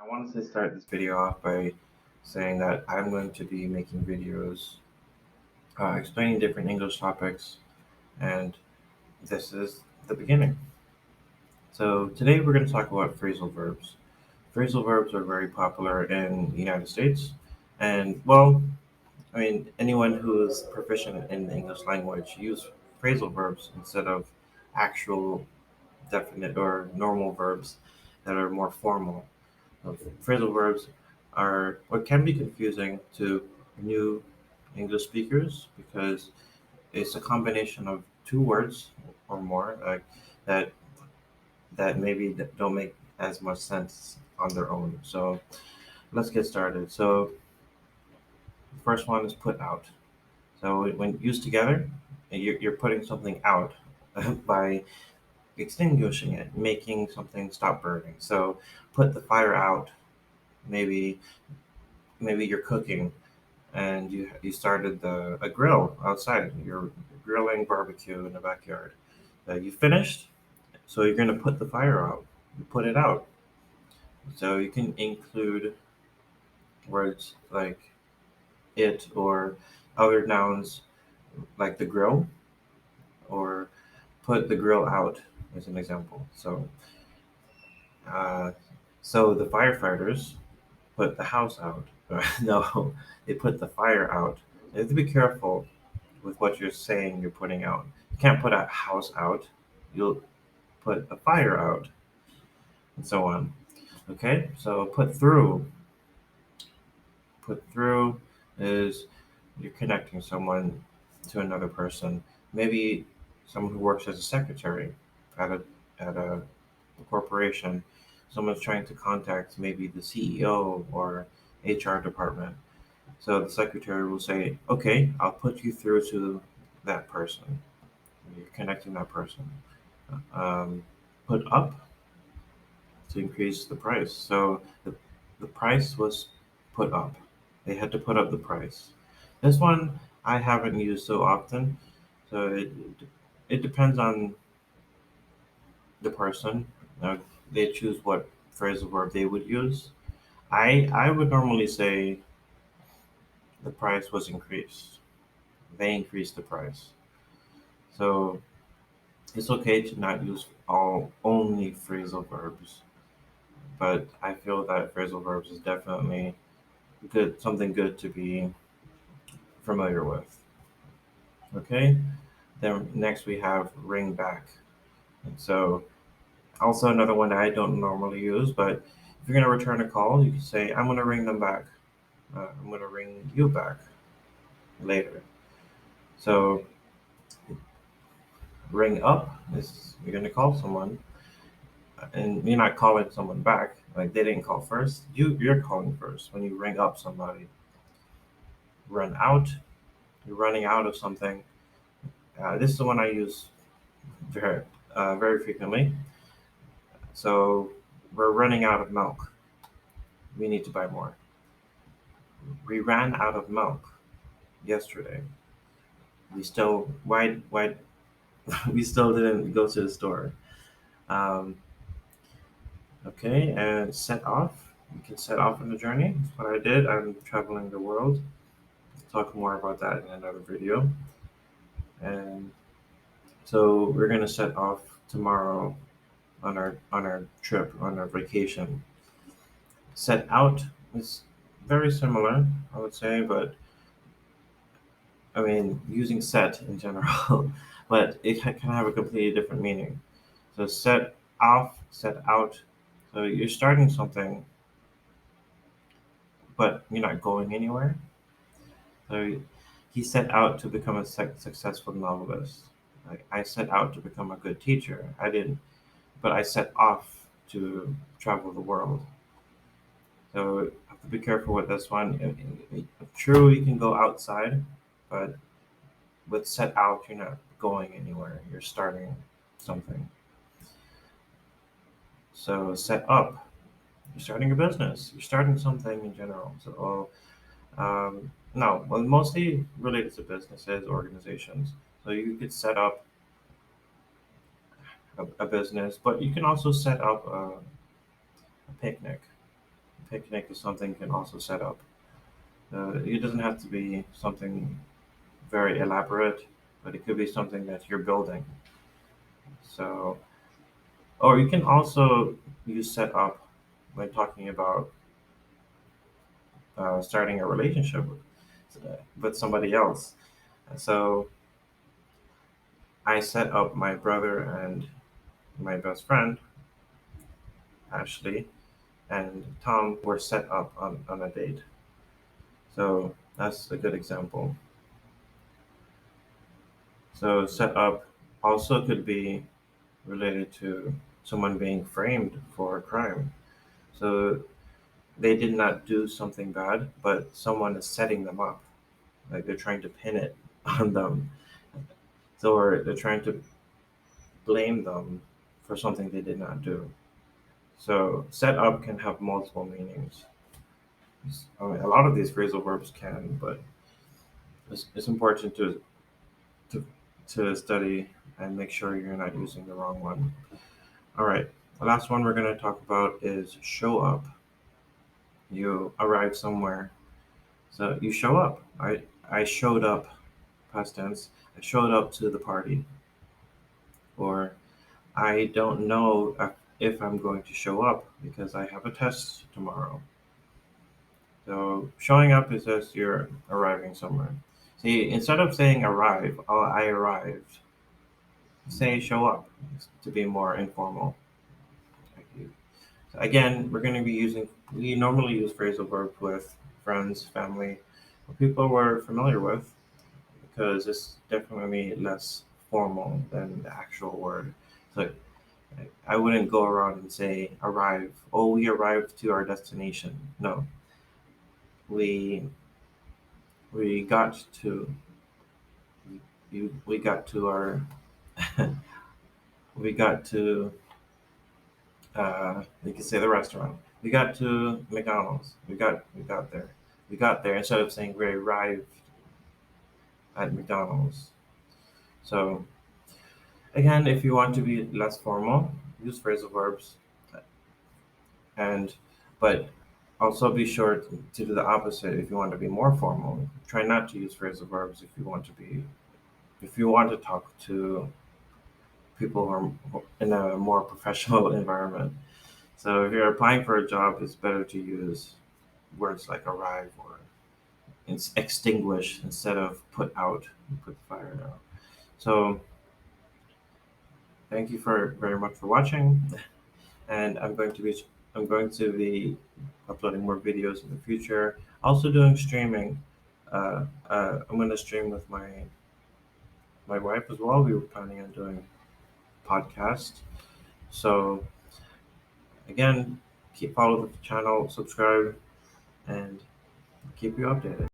I wanted to start this video off by saying that I'm going to be making videos explaining different English topics, and this is the beginning. So, today we're going to talk about phrasal verbs. Phrasal verbs are very popular in the United States, and anyone who is proficient in the English language use phrasal verbs instead of actual definite or normal verbs that are more formal. Phrasal verbs are what can be confusing to new English speakers because it's a combination of two words or more that that don't make as much sense on their own. So let's get started. So the first one is put out. So when used together, you're putting something out by extinguishing it, making something stop burning. So put the fire out. Maybe maybe you're cooking and you started a grill outside. You're grilling barbecue in the backyard. You finished, so you're gonna put the fire out. You put it out. So you can include words like it or other nouns like the grill or put the grill out as an example. Uh, so the firefighters put the house out. No, they put the fire out. You have to be careful with what you're saying you're putting out. You can't put a house out. You'll put a fire out, and so on. Okay, so put through. Put through is you're connecting someone to another person. Maybe someone who works as a secretary at a corporation. Someone's trying to contact maybe the CEO or HR department. So the secretary will say, "Okay, I'll put you through to that person." You're connecting that person. Um, put up to increase the price. So the price was put up. They had to put up the price. This one I haven't used so often. So it depends on the person. They choose what phrasal verb they would use. I would normally say the price was increased. They increased the price. So it's okay to not use all only phrasal verbs, but I feel that phrasal verbs is definitely good, something good to be familiar with. Okay. Then next we have ring back, and so also another one that I don't normally use, but if you're gonna return a call, you can say, "I'm gonna ring them back. I'm gonna ring you back later." So ring up is you're gonna call someone, and you're not calling someone back. Like they didn't call first. You're calling first when you ring up somebody. Run out. You're running out of something. This is the one I use very very frequently. So we're running out of milk. We need to buy more. We ran out of milk yesterday. We still why we still didn't go to the store. Um, okay, and set off. You can set off on the journey. That's what I did. I'm traveling the world. Talk more about that in another video. And so we're gonna set off tomorrow on our trip on our vacation. Set out is very similar, I would say, but I mean using set in general, but it can have a completely different meaning. So set off, set out. So you're starting something, but you're not going anywhere. So he set out to become a successful novelist. Like I set out to become a good teacher. I didn't, but I set off to travel the world. So you have to be careful with this one. True, you can go outside, but with set out, you're not going anywhere. You're starting something. So set up, you're starting a business. You're starting something in general. So no, well, mostly related to businesses, organizations. So you could set up a business, but you can also set up a picnic. picnic is something you can also set up. It doesn't have to be something very elaborate, but it could be something that you're building. So, or you can also use set up when talking about starting a relationship with somebody else. So I set up my brother and my best friend, Ashley, and Tom were set up on a date. So that's a good example. So set up also could be related to someone being framed for a crime. So they did not do something bad, but someone is setting them up. Like they're trying to pin it on them. So or they're trying to blame them for something they did not do. So set up can have multiple meanings. I mean, a lot of these phrasal verbs can, but it's important to to study and make sure you're not using the wrong one. All right, the last one we're going to talk about is show up. You arrive somewhere, so you show up. I showed up, past tense. I showed up to the party, or I don't know if I'm going to show up because I have a test tomorrow. So showing up is just you're arriving somewhere. See, instead of saying arrive, oh, I arrived, say show up to be more informal. So again, we're going to be we normally use phrasal verbs with friends, family, or people we're familiar with because it's definitely less formal than the actual word. So I wouldn't go around and say arrive. Oh, we arrived to our destination. No, we we got to we got to our we got to you can say the restaurant. We got to McDonald's. We got there. We got there instead of saying we arrived at McDonald's. So again, if you want to be less formal, use phrasal verbs, and but also be sure to do the opposite if you want to be more formal. Try not to use phrasal verbs if you want to talk to people who are in a more professional environment. So if you're applying for a job, it's better to use words like arrive or extinguish instead of put out, put the fire out. So thank you for very much for watching, and I'm going to be uploading more videos in the future. Also doing streaming. I'm going to stream with my wife as well. We were planning on doing podcast. So again, follow the channel, subscribe, and keep you updated.